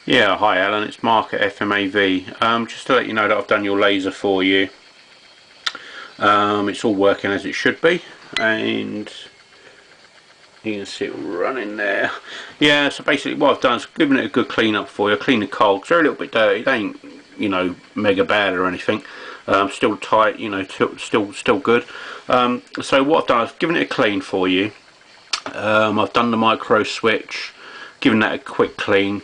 Yeah, hi Alan, it's Mark at FMAV. Just to let you know that I've done your laser for you. It's all working as it should be, and you can see it running there. Yeah, so basically what I've done is given it a good clean up for you. Clean the cogs, they're a little bit dirty, they ain't, mega bad or anything. Still tight, still good. So what I've done is given it a clean for you. I've done the micro switch, given that a quick clean.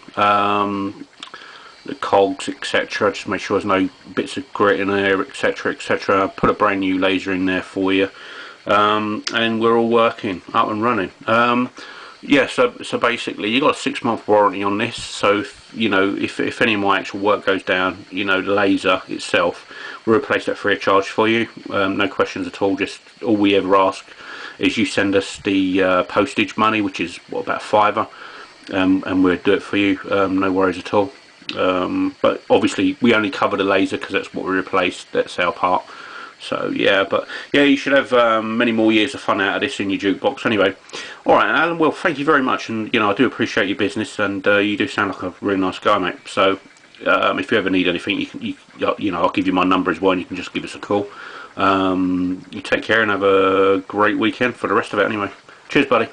The cogs, etc. Just make sure there's no bits of grit in there, etc., etc. Put a brand new laser in there for you, and we're all working up and running. Yeah, so basically you got a 6-month warranty on this. So if any of my actual work goes down, the laser itself, we'll replace that free of charge for you. No questions at all. Just all we ever ask is you send us the postage money, which is what, about £5, and we'll do it for you. No worries at all. But obviously we only cover the laser because that's what we replaced. That's our part. So yeah, but yeah, you should have many more years of fun out of this in your jukebox. Anyway, all right, Alan. Well, thank you very much, and I do appreciate your business, and you do sound like a really nice guy, mate. So if you ever need anything, I'll give you my number as well, and you can just give us a call. You take care and have a great weekend for the rest of it. Anyway, cheers, buddy.